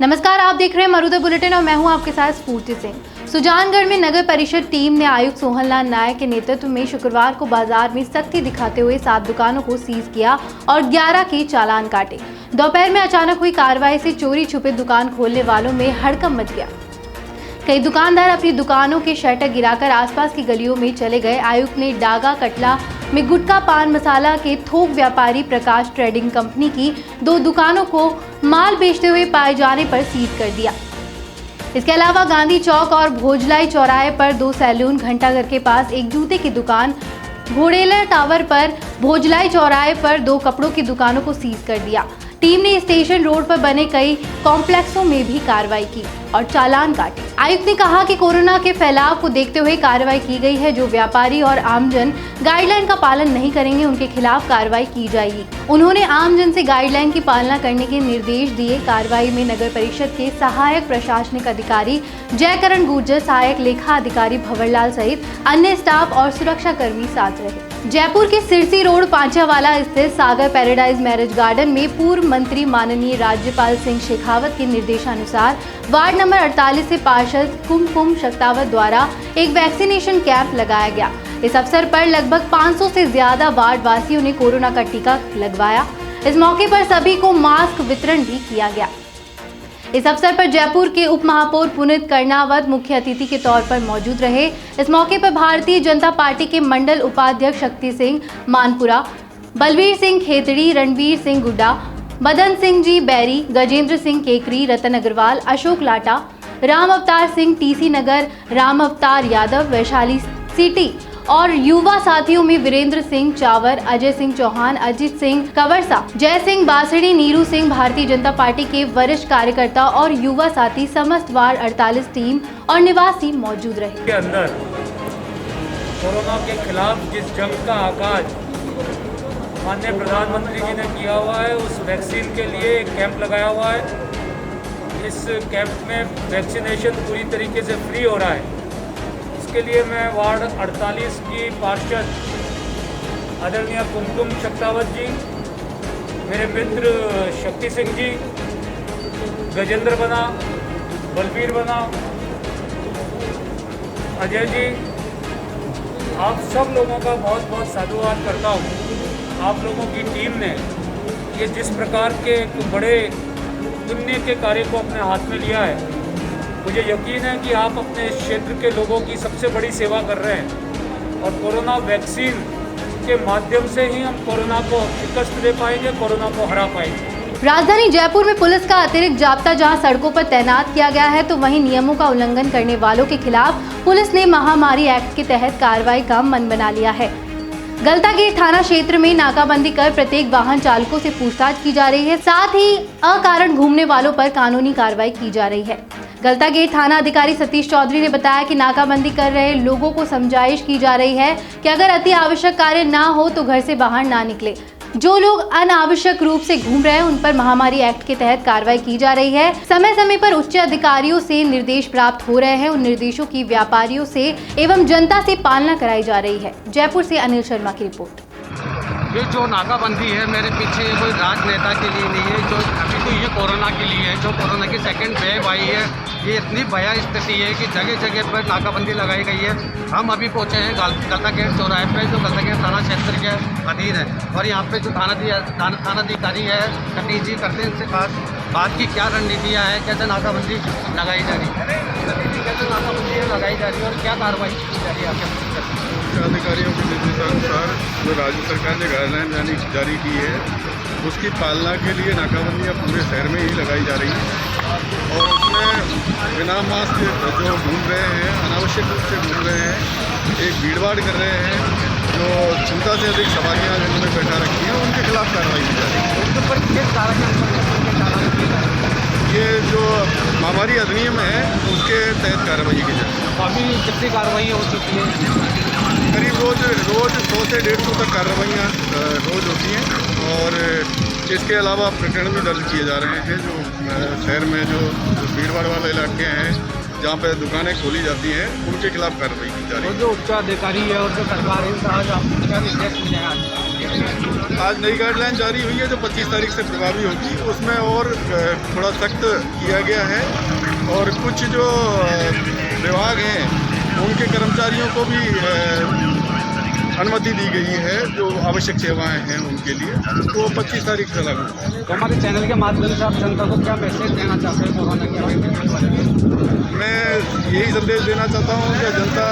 नमस्कार, आप देख रहे हैं मरुदा बुलेटिन और मैं हूं आपके साथ स्फूर्ति सिंह। सुजानगढ़ में नगर परिषद टीम ने आयुक्त सोहनलाल नायक के नेतृत्व में शुक्रवार को बाजार में सख्ती दिखाते हुए 7 दुकानों को सीज किया और 11 के चालान काटे। दोपहर में अचानक हुई कार्रवाई से चोरी छुपे दुकान खोलने वालों में हड़कंप मच गया। कई दुकानदार अपनी दुकानों के शटर गिराकर आसपास की गलियों में चले गए। आयुक्त ने डागा कटला में गुटखा पान मसाला के थोक व्यापारी प्रकाश ट्रेडिंग कंपनी की 2 दुकानों को माल बेचते हुए पाए जाने पर सीज कर दिया। इसके अलावा गांधी चौक और भोजलाई चौराहे पर 2 सैलून, घंटाघर के पास एक जूते की दुकान, घोड़ेला टावर पर भोजलाई चौराहे पर 2 कपड़ों की दुकानों को सीज कर दिया। टीम ने स्टेशन रोड पर बने कई कॉम्प्लेक्सों में भी कार्रवाई की और चालान काटे। आयुक्त ने कहा कि कोरोना के फैलाव को देखते हुए कार्रवाई की गई है। जो व्यापारी और आमजन गाइडलाइन का पालन नहीं करेंगे उनके खिलाफ कार्रवाई की जाएगी। उन्होंने आमजन से गाइडलाइन की पालना करने के निर्देश दिए। कार्रवाई में नगर परिषद के सहायक प्रशासनिक अधिकारी जयकरण गुर्जर, सहायक लेखा अधिकारी भंवरलाल सहित अन्य स्टाफ और सुरक्षा कर्मी साथ रहे। जयपुर के सिरसी रोड पांचावाला स्थित सागर पैराडाइज मैरिज गार्डन में पूर्व मंत्री माननीय राज्यपाल सिंह शेखावत के निर्देशानुसार वार्ड नंबर 48 से पार्षद कुमकुम शक्तावत द्वारा एक वैक्सीनेशन कैंप लगाया गया। इस अवसर पर लगभग 500 से ज्यादा वार्ड वासियों ने कोरोना का टीका लगवाया। इस मौके पर सभी को मास्क वितरण भी किया गया। इस अवसर पर जयपुर के उप महापौर पुनीत कर्णावत मुख्य अतिथि के तौर पर मौजूद रहे। इस मौके पर भारतीय जनता पार्टी के मंडल उपाध्यक्ष शक्ति सिंह मानपुरा, बलवीर सिंह खेतड़ी, रणवीर सिंह गुड्डा, मदन सिंह जी बैरी, गजेंद्र सिंह केकरी, रतन अग्रवाल, अशोक लाटा, राम अवतार सिंह टीसी नगर, राम अवतार यादव, वैशाली सिटी और युवा साथियों में वीरेंद्र सिंह चावर, अजय सिंह चौहान, अजित सिंह कंवरसा, जय सिंह बासड़ी, नीरू सिंह, भारतीय जनता पार्टी के वरिष्ठ कार्यकर्ता और युवा साथी, समस्त वार्ड 48 टीम और निवासी मौजूद रहे। के अंदर कोरोना के खिलाफ जिस जंग का आगाज माननीय प्रधानमंत्री जी ने किया हुआ है, उस वैक्सीन के लिए एक कैंप लगाया हुआ है। इस कैंप में वैक्सीनेशन पूरी तरीके से फ्री हो रहा है। इसके लिए मैं वार्ड 48 की पार्षद आदरणीय कुमकुम शक्तावत जी, मेरे मित्र शक्ति सिंह जी, गजेंद्र बना, बलबीर बना, अजय जी, आप सब लोगों का बहुत बहुत साधुवाद करता हूँ। आप लोगों की टीम ने ये जिस प्रकार के एक बड़े पुण्य के कार्य को अपने हाथ में लिया है, मुझे यकीन है कि आप अपने क्षेत्र के लोगों की सबसे बड़ी सेवा कर रहे हैं और कोरोना वैक्सीन के माध्यम से ही हम कोरोना को शिकस्त दे पाएंगे, कोरोना को हरा पाएंगे। राजधानी जयपुर में पुलिस का अतिरिक्त जाब्ता जहां सड़कों पर तैनात किया गया है, तो वहीं नियमों का उल्लंघन करने वालों के खिलाफ पुलिस ने महामारी एक्ट के तहत कार्रवाई का मन बना लिया है। गलतागेट थाना क्षेत्र में नाकाबंदी कर प्रत्येक वाहन चालकों से पूछताछ की जा रही है। साथ ही अकारण घूमने वालों पर कानूनी कार्रवाई की जा रही है। गलतागेट थाना अधिकारी सतीश चौधरी ने बताया कि नाकाबंदी कर रहे लोगों को समझाइश की जा रही है कि अगर अति आवश्यक कार्य ना हो तो घर से बाहर ना निकले। जो लोग अनावश्यक रूप से घूम रहे हैं उन पर महामारी एक्ट के तहत कार्रवाई की जा रही है। समय समय पर उच्च अधिकारियों से निर्देश प्राप्त हो रहे हैं। उन निर्देशों की व्यापारियों से एवं जनता से पालना कराई जा रही है। जयपुर से अनिल शर्मा की रिपोर्ट। ये जो नाकाबंदी है मेरे पीछे ये कोई राजनेता के लिए नहीं है, जो अभी तो ये कोरोना के लिए है। जो कोरोना की सेकंड वेव आई है, ये इतनी भया स्थिति है कि जगह जगह पर नाकाबंदी लगाई गई है। हम अभी पहुंचे हैं गलतागेट चौराहे पे, जो गलतागेट थाना क्षेत्र के अधीन है। और यहाँ पे जो थानाधिकारी है सतीश जी करते हैं, इनसे बात की क्या रणनीतियाँ है, कैसे नाकाबंदी लगाई जा रही है, कैसे नाकाबंदी लगाई जा रही है और क्या कार्रवाई की जा रही है आपके अधिकारियों के निर्देशानुसार जो राज्य सरकार ने गाइडलाइन जारी की है, उसकी पालना के लिए नाकाबंदियाँ पूरे शहर में ही लगाई जा रही हैं। और उसमें बिना मास्क जो घूम रहे हैं, अनावश्यक रूप से घूम रहे हैं, एक भीड़भाड़ कर रहे हैं, जो क्षमता से अधिक सवारियाँ जिन्होंने बैठा रखी हैं, उनके खिलाफ कार्रवाई की जा रही है। उसके ऊपर किस कारण ये जो महामारी अधिनियम है उसके तहत कार्रवाई की जाए। अभी कितनी कार्रवाई हो चुकी है? करीब रोज़ 100 से 150 तक कार्रवाइयाँ रोज़ होती हैं। और इसके अलावा प्रकरण भी दर्ज किए जा रहे हैं। जो शहर में जो भीड़भाड़ वाले इलाके हैं जहाँ पे दुकानें खोली जाती हैं, उनके खिलाफ कार्रवाई की जा रही है। जो उच्च अधिकारी है और जो सरकार है, क्या निर्देश मिलेगा? आज नई गाइडलाइन जारी हुई है जो 25 तारीख से प्रभावी होगी, उसमें और थोड़ा सख्त किया गया है और कुछ जो विभाग हैं उनके कर्मचारियों को भी अनुमति दी गई है जो आवश्यक सेवाएं हैं उनके लिए, तो 25 तारीख से लागू है। तो हमारे चैनल के माध्यम से आप जनता को क्या मैसेज देना चाहते हैं कोरोना के? मैं यही संदेश देना चाहता हूँ कि जनता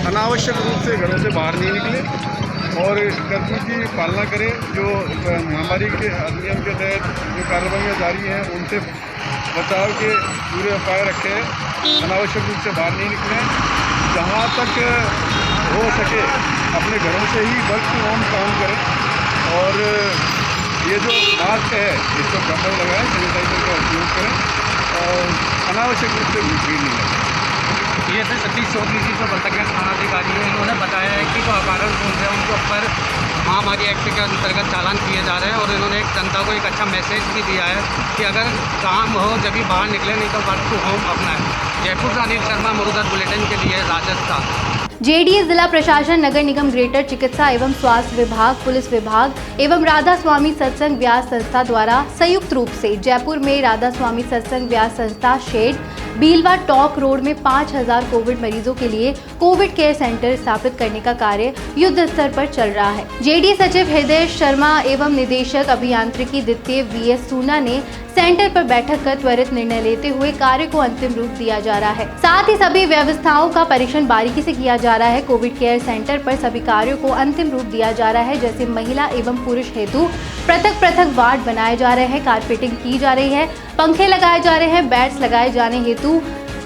अनावश्यक रूप से घरों से बाहर नहीं निकले और कर्फ्यू की पालना करें। जो महामारी के अधिनियम के तहत जो कार्रवाइयाँ जारी हैं उनसे बचाव के पूरे उपाय रखें, अनावश्यक रूप से बाहर नहीं निकलें। जहाँ तक हो सके अपने घरों से ही वर्क फ्रॉम होम काम करें और ये जो मास्क है इसको प्रॉपर लगाएं, सैनिटाइजर का उपयोग करें और अनावश्यक रूप से भीड़ नहीं लगाएं। ये थे सतीश चौधरी जी जो बरतकिया थाना अधिकारी हैं, इन्होंने बताया है कि जो अकारण रूल्स है उनके ऊपर महामारी एक्ट के अंतर्गत चालान किए जा रहे हैं और इन्होंने एक जनता को एक अच्छा मैसेज भी दिया है कि अगर काम हो जब भी बाहर निकले, नहीं तो वर्क टू होम अपनाएं। जयपुर से अनिल शर्मा, मरुधर बुलेटिन के लिए राजस्थान। जेडीए जिला प्रशासन, नगर निगम ग्रेटर, चिकित्सा एवं स्वास्थ्य विभाग, पुलिस विभाग एवं राधा स्वामी सत्संग व्यास संस्था द्वारा संयुक्त रूप से जयपुर में राधा स्वामी सत्संग व्यास संस्था शेड भीलवा टॉक रोड में 5000 कोविड मरीजों के लिए कोविड केयर सेंटर स्थापित करने का कार्य युद्ध स्तर पर चल रहा है। जेडीए सचिव हृदय शर्मा एवं निदेशक अभियांत्रिकी द्वितीय वीएस सूना ने सेंटर पर बैठक कर त्वरित निर्णय लेते हुए कार्य को अंतिम रूप दिया जा रहा है। साथ ही सभी व्यवस्थाओं का परीक्षण बारीकी से किया जा रहा है। कोविड केयर सेंटर पर सभी कार्यों को अंतिम रूप दिया जा रहा है, जैसे महिला एवं पुरुष हेतु पृथक पृथक वार्ड बनाए जा रहे हैं, कारपेटिंग की जा रही है, पंखे लगाए जा रहे हैं, बेड्स लगाए जाने हेतु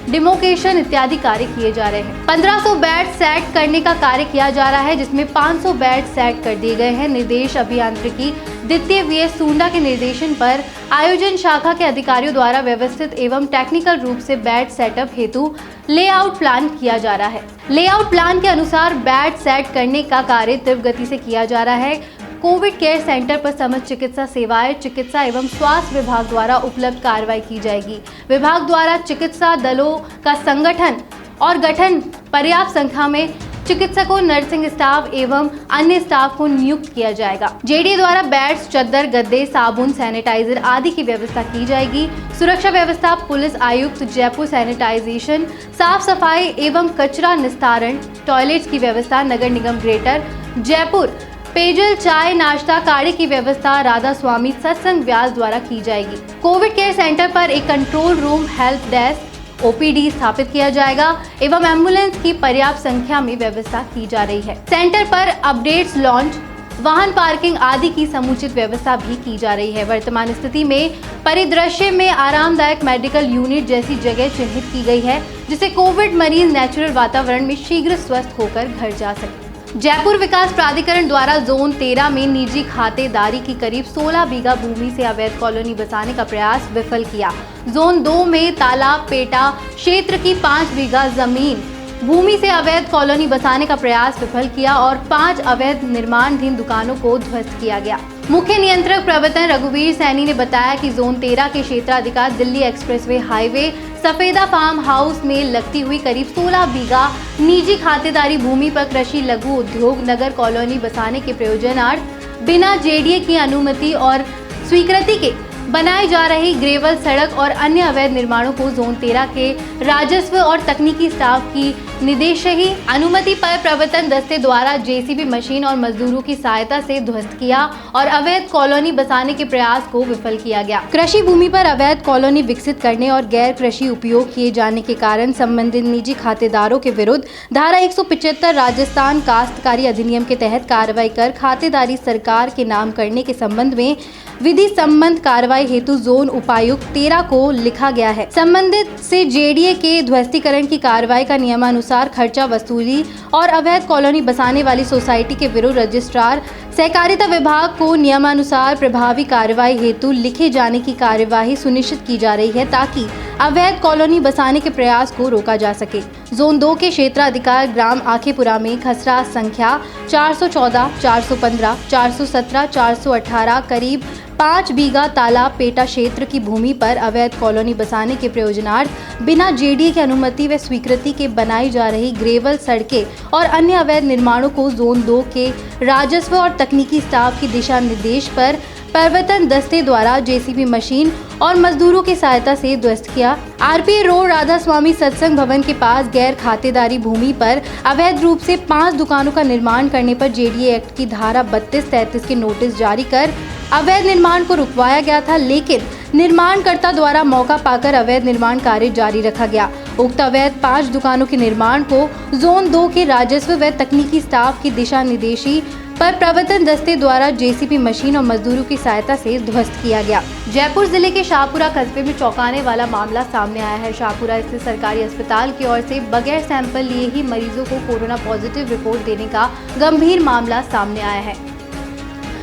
डिमोकेशन इत्यादि कार्य किए जा रहे हैं। 1500 बेड सेट करने का कार्य किया जा रहा है, जिसमें 500 बेड सेट कर दिए गए हैं। निर्देश अभियांत्रिकी द्वितीय वीएस सूंडा के निर्देशन पर आयोजन शाखा के अधिकारियों द्वारा व्यवस्थित एवं टेक्निकल रूप से बेड सेटअप हेतु लेआउट प्लान किया जा रहा है। लेआउट प्लान के अनुसार बेड सेट करने का कार्य तीव्र गति से किया जा रहा है। कोविड केयर सेंटर पर समस्त चिकित्सा सेवाएं चिकित्सा एवं स्वास्थ्य विभाग द्वारा उपलब्ध कार्रवाई की जाएगी। विभाग द्वारा चिकित्सा दलों का संगठन और गठन, पर्याप्त संख्या में चिकित्सकों, नर्सिंग स्टाफ एवं अन्य स्टाफ को नियुक्त किया जाएगा। जेडीए द्वारा बेड्स, चद्दर, गद्दे, साबुन, सैनिटाइजर आदि की व्यवस्था की जाएगी। सुरक्षा व्यवस्था पुलिस आयुक्त जयपुर, सैनिटाइजेशन, साफ सफाई एवं कचरा निस्तारण, टॉयलेट्स की व्यवस्था नगर निगम ग्रेटर जयपुर, पेयजल, चाय, नाश्ता, काढ़े की व्यवस्था राधा स्वामी सत्संग व्यास द्वारा की जाएगी। कोविड केयर सेंटर पर एक control room, help desk, OPD स्थापित किया जाएगा एवं एम्बुलेंस की पर्याप्त संख्या में व्यवस्था की जा रही है। सेंटर पर अपडेट्स, लॉन्च, वाहन पार्किंग आदि की समुचित व्यवस्था भी की जा रही है। वर्तमान स्थिति में परिदृश्य में आरामदायक मेडिकल यूनिट जैसी जगह चिन्हित की गई है, जिससे कोविड मरीज नेचुरल वातावरण में शीघ्र स्वस्थ होकर घर जा सके। जयपुर विकास प्राधिकरण द्वारा जोन 13 में निजी खातेदारी की करीब 16 बीघा भूमि से अवैध कॉलोनी बसाने का प्रयास विफल किया। जोन 2 में तालाब पेटा क्षेत्र की 5 बीघा जमीन भूमि से अवैध कॉलोनी बसाने का प्रयास विफल किया और 5 अवैध निर्माणधीन दुकानों को ध्वस्त किया गया। मुख्य नियंत्रक प्रवर्तन रघुवीर सैनी ने बताया कि जोन 13 के क्षेत्राधिकार दिल्ली एक्सप्रेसवे हाईवे सफेदा फार्म हाउस में लगती हुई करीब 16 बीघा निजी खातेदारी भूमि पर कृषि लघु उद्योग नगर कॉलोनी बसाने के प्रयोजनार्थ बिना जेडीए की अनुमति और स्वीकृति के बनाई जा रही ग्रेवल सड़क और अन्य अवैध निर्माणों को जोन 13 के राजस्व और तकनीकी स्टाफ की निदेशही अनुमति पर प्रवर्तन दस्ते द्वारा जेसीबी मशीन और मजदूरों की सहायता से ध्वस्त किया और अवैध कॉलोनी बसाने के प्रयास को विफल किया गया। कृषि भूमि पर अवैध कॉलोनी विकसित करने और गैर कृषि उपयोग किए जाने के कारण संबंधित निजी खातेदारों के विरुद्ध धारा 175 राजस्थान काश्तकारी अधिनियम के तहत कार्रवाई कर खातेदारी सरकार के नाम करने के संबंध में विधि संबंध कार्रवाई हेतु जोन उपायुक्त 13 को लिखा गया है। संबंधित से जेडीए के ध्वस्तीकरण की कार्रवाई का नियमानुसार खर्चा वसूली और अवैध कॉलोनी बसाने वाली सोसाइटी के विरुद्ध रजिस्ट्रार सहकारिता विभाग को नियमानुसार प्रभावी कार्रवाई हेतु लिखे जाने की कार्यवाही सुनिश्चित की जा रही है, ताकि अवैध कॉलोनी बसाने के प्रयास को रोका जा सके। जोन 2 के क्षेत्राधिकार ग्राम आखेपुरा में खसरा संख्या 414, 415, 417, 418 करीब 5 बीघा तालाब पेटा क्षेत्र की भूमि पर अवैध कॉलोनी बसाने के प्रयोजनार्थ बिना जेडीए की अनुमति व स्वीकृति के बनाई जा रही ग्रेवल सड़कें और अन्य अवैध निर्माणों को जोन 2 के राजस्व और तकनीकी स्टाफ की दिशा निर्देश पर प्रवर्तन दस्ते द्वारा जेसीबी मशीन और मजदूरों की सहायता से ध्वस्त किया। आरपीए रोड राधा स्वामी सत्संग भवन के पास गैर खातेदारी भूमि पर अवैध रूप से 5 दुकानों का निर्माण करने पर जेडीए एक्ट की धारा 32-33 के नोटिस जारी कर अवैध निर्माण को रुकवाया गया था, लेकिन निर्माणकर्ता द्वारा मौका पाकर अवैध निर्माण कार्य जारी रखा गया। उक्त अवैध 5 दुकानों के निर्माण को जोन 2 के राजस्व व तकनीकी स्टाफ की दिशा निर्देशी पर प्रवर्तन दस्ते द्वारा जेसीबी मशीन और मजदूरों की सहायता से ध्वस्त किया गया। जयपुर जिले के शाहपुरा कस्बे में चौंकाने वाला मामला सामने आया है। शाहपुरा स्थित सरकारी अस्पताल की ओर से बगैर सैंपल लिए ही मरीजों को कोरोना पॉजिटिव रिपोर्ट देने का गंभीर मामला सामने आया है।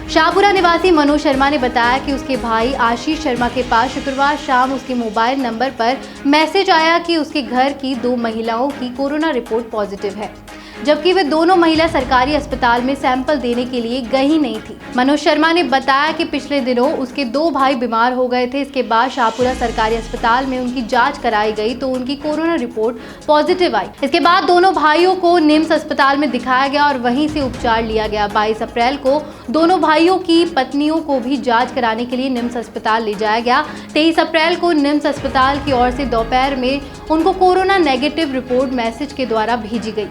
शाहपुरा निवासी मनोज शर्मा ने बताया कि उसके भाई आशीष शर्मा के पास शुक्रवार शाम उसके मोबाइल नंबर पर मैसेज आया कि उसके घर की 2 महिलाओं की कोरोना रिपोर्ट पॉजिटिव है, जबकि वे दोनों महिला सरकारी अस्पताल में सैंपल देने के लिए गई नहीं थी। मनोज शर्मा ने बताया कि पिछले दिनों उसके 2 भाई बीमार हो गए थे। इसके बाद शाहपुरा सरकारी अस्पताल में उनकी जांच कराई गई तो उनकी कोरोना रिपोर्ट पॉजिटिव आई। इसके बाद दोनों भाइयों को निम्स अस्पताल में दिखाया गया और वहीं से उपचार लिया गया। 22 अप्रैल को दोनों भाइयों की पत्नियों को भी जाँच कराने के लिए निम्स अस्पताल ले जाया गया। 23 अप्रैल को निम्स अस्पताल की ओर से दोपहर में उनको कोरोना नेगेटिव रिपोर्ट मैसेज के द्वारा भेजी गई।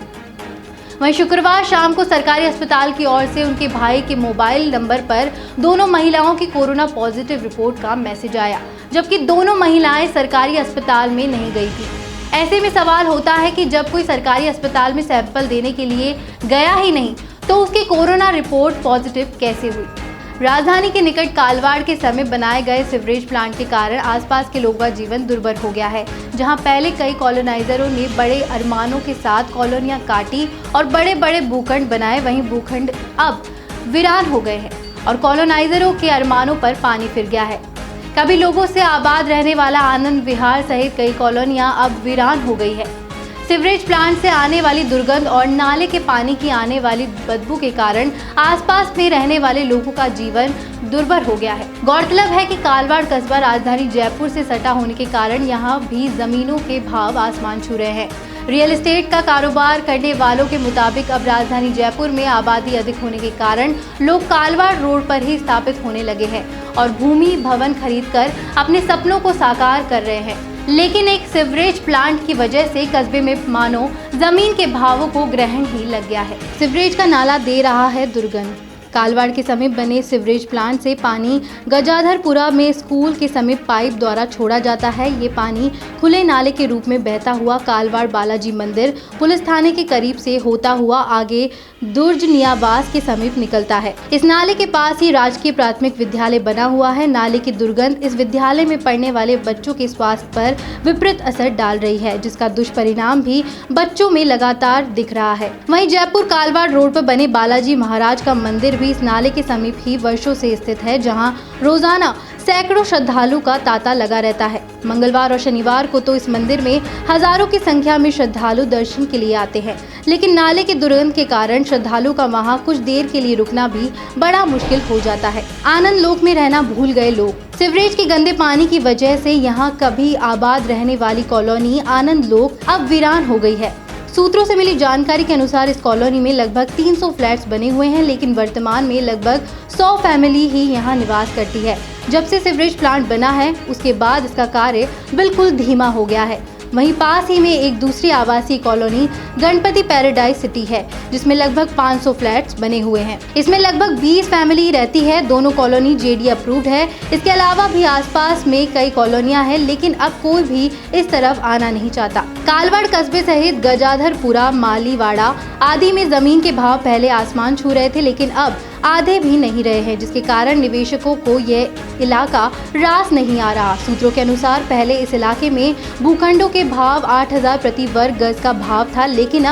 वहीं शुक्रवार शाम को सरकारी अस्पताल की ओर से उनके भाई के मोबाइल नंबर पर दोनों महिलाओं की कोरोना पॉजिटिव रिपोर्ट का मैसेज आया, जबकि दोनों महिलाएं सरकारी अस्पताल में नहीं गई थी। ऐसे में सवाल होता है कि जब कोई सरकारी अस्पताल में सैंपल देने के लिए गया ही नहीं तो उसकी कोरोना रिपोर्ट पॉजिटिव कैसे हुई। राजधानी के निकट कालवाड़ के समीप बनाए गए सीवरेज प्लांट के कारण आसपास के लोगों का जीवन दुर्भर हो गया है। जहां पहले कई कॉलोनाइजरों ने बड़े अरमानों के साथ कॉलोनियां काटी और बड़े बड़े भूखंड बनाए, वहीं भूखंड अब वीरान हो गए हैं और कॉलोनाइजरों के अरमानों पर पानी फिर गया है। कभी लोगों से आबाद रहने वाला आनंद विहार सहित कई कॉलोनियां अब वीरान हो गई है। सीवरेज प्लांट से आने वाली दुर्गंध और नाले के पानी की आने वाली बदबू के कारण आसपास में रहने वाले लोगों का जीवन दुर्भर हो गया है। गौरतलब है कि कालवाड़ कस्बा राजधानी जयपुर से सटा होने के कारण यहाँ भी जमीनों के भाव आसमान छू रहे हैं। रियल एस्टेट का कारोबार करने वालों के मुताबिक अब राजधानी जयपुर में आबादी अधिक होने के कारण लोग कालवाड़ रोड पर ही स्थापित होने लगे हैं और भूमि भवन खरीदकर अपने सपनों को साकार कर रहे हैं। लेकिन एक सीवरेज प्लांट की वजह से कस्बे में मानो जमीन के भावों को ग्रहण ही लग गया है। सीवरेज का नाला दे रहा है दुर्गंध। कालवाड़ के समीप बने सीवरेज प्लांट से पानी गजाधरपुरा में स्कूल के समीप पाइप द्वारा छोड़ा जाता है। ये पानी खुले नाले के रूप में बहता हुआ कालवाड़ बालाजी मंदिर पुलिस थाने के करीब से होता हुआ आगे दुर्ज नियावास के समीप निकलता है। इस नाले के पास ही राजकीय प्राथमिक विद्यालय बना हुआ है। नाले की दुर्गंध इस विद्यालय में पढ़ने वाले बच्चों के स्वास्थ्य पर विपरीत असर डाल रही है, जिसका दुष्परिणाम भी बच्चों में लगातार दिख रहा है। वहीं जयपुर कालवाड़ रोड पर बने बालाजी महाराज का मंदिर भी इस नाले के समीप ही वर्षों से स्थित है, जहां रोजाना सैकड़ों श्रद्धालु का तांता लगा रहता है। मंगलवार और शनिवार को तो इस मंदिर में हजारों की संख्या में श्रद्धालु दर्शन के लिए आते हैं, लेकिन नाले की दुर्गंध के कारण श्रद्धालु का वहां कुछ देर के लिए रुकना भी बड़ा मुश्किल हो जाता है। आनंद लोक में रहना भूल गए लोग। सीवरेज के गंदे पानी की वजह से यहाँ कभी आबाद रहने वाली कॉलोनी आनंद लोक अब वीरान हो गई है। सूत्रों से मिली जानकारी के अनुसार इस कॉलोनी में लगभग 300 फ्लैट्स बने हुए हैं, लेकिन वर्तमान में लगभग 100 फैमिली ही यहां निवास करती है। जब से सीवरेज प्लांट बना है उसके बाद इसका कार्य बिल्कुल धीमा हो गया है। वहीं पास ही में एक दूसरी आवासीय कॉलोनी गणपति पैराडाइज सिटी है, जिसमें लगभग 500 फ्लैट्स बने हुए हैं। इसमें लगभग 20 फैमिली रहती है। दोनों कॉलोनी जेडी अप्रूव्ड है। इसके अलावा भी आसपास में कई कॉलोनियां हैं, लेकिन अब कोई भी इस तरफ आना नहीं चाहता। कालवाड़ कस्बे सहित गजाधरपुरा, मालीवाड़ा आदि में जमीन के भाव पहले आसमान छू रहे थे, लेकिन अब आधे भी नहीं रहे हैं, जिसके कारण निवेशकों को यह इलाका रास नहीं आ रहा। सूत्रों के अनुसार पहले इस इलाके में भूखंडों के भाव 8000 प्रति वर्ग गज का भाव था, लेकिन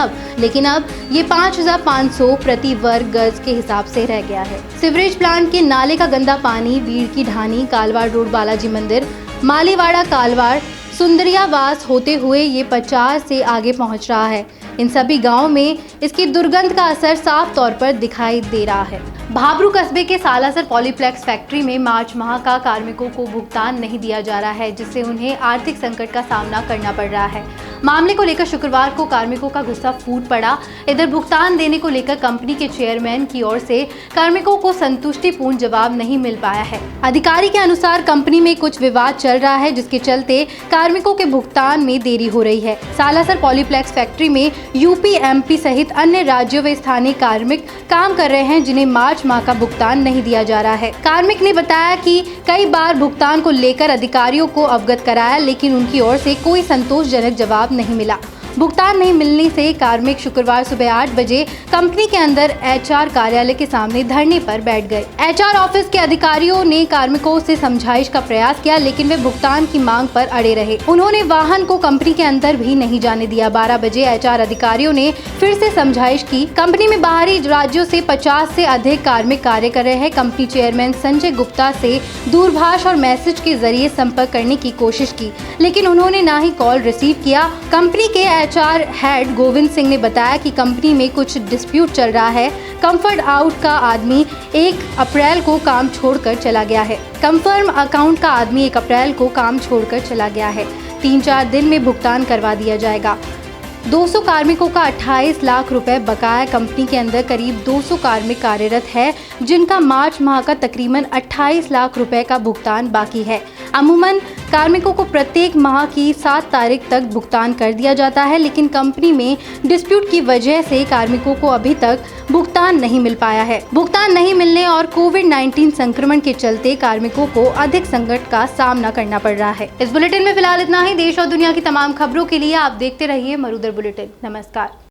अब ये 5500 प्रति वर्ग गज के हिसाब से रह गया है। सीवरेज प्लांट के नाले का गंदा पानी वीड़ की ढानी, कालवाड़ रोड बालाजी मंदिर, मालीवाड़ा, कालवाड़, सुंदरियावास होते हुए ये 50 से आगे पहुंच रहा है। इन सभी गांवों में इसकी दुर्गंध का असर साफ तौर पर दिखाई दे रहा है। भाबरू कस्बे के सालासर पॉलीप्लेक्स फैक्ट्री में मार्च माह का कार्मिकों को भुगतान नहीं दिया जा रहा है, जिससे उन्हें आर्थिक संकट का सामना करना पड़ रहा है। मामले को लेकर शुक्रवार को कार्मिकों का गुस्सा फूट पड़ा। इधर भुगतान देने को लेकर कंपनी के चेयरमैन की ओर से कार्मिकों को संतुष्टिपूर्ण जवाब नहीं मिल पाया है। अधिकारी के अनुसार कंपनी में कुछ विवाद चल रहा है, जिसके चलते कार्मिकों के भुगतान में देरी हो रही है। सालासर पॉलीप्लेक्स फैक्ट्री में यूपी, एमपी सहित अन्य राज्यों व स्थानीय कार्मिक काम कर रहे हैं, जिन्हें मार्च माह का भुगतान नहीं दिया जा रहा है। कार्मिक ने बताया कि कई बार भुगतान को लेकर अधिकारियों को अवगत कराया, लेकिन उनकी ओर से कोई संतोषजनक जवाब नहीं मिला। भुगतान नहीं मिलने से कार्मिक शुक्रवार सुबह 8 बजे कंपनी के अंदर एचआर कार्यालय के सामने धरने पर बैठ गए। एचआर ऑफिस के अधिकारियों ने कार्मिकों से समझाइश का प्रयास किया, लेकिन वे भुगतान की मांग पर अड़े रहे। उन्होंने वाहन को कंपनी के अंदर भी नहीं जाने दिया। 12 बजे एचआर अधिकारियों ने फिर से समझाइश की। कंपनी में बाहरी राज्यों से 50 से अधिक कार्मिक कार्य कर रहे हैं। कंपनी चेयरमैन संजय गुप्ता से दूरभाष और मैसेज के जरिए संपर्क करने की कोशिश की, लेकिन उन्होंने ना ही कॉल रिसीव किया। कंपनी के एचआर हेड गोविंद सिंह ने बताया कि कंपनी में कुछ डिस्प्यूट चल रहा है। कंफर्ट आउट का आदमी 1 अप्रैल को काम छोड़कर चला गया है। कंफर्म अकाउंट का आदमी 1 अप्रैल को काम छोड़कर चला गया है। 3-4 दिन में भुगतान करवा दिया जाएगा। 200 कार्मिकों का 28 लाख रुपए बकाया। कंपनी के अंदर करीब 200 कार्मिक कार्यरत है, जिनका मार्च माह का तकरीबन 28 लाख रुपए का भुगतान बाकी है। अमूमन कार्मिकों को प्रत्येक माह की 7 तारीख तक भुगतान कर दिया जाता है, लेकिन कंपनी में डिस्प्यूट की वजह से कार्मिकों को अभी तक भुगतान नहीं मिल पाया है। भुगतान नहीं मिलने और कोविड-19 संक्रमण के चलते कार्मिकों को अधिक संकट का सामना करना पड़ रहा है। इस बुलेटिन में फिलहाल इतना ही। देश और दुनिया की तमाम खबरों के लिए आप देखते रहिए मरुधर बुलेटिन। नमस्कार।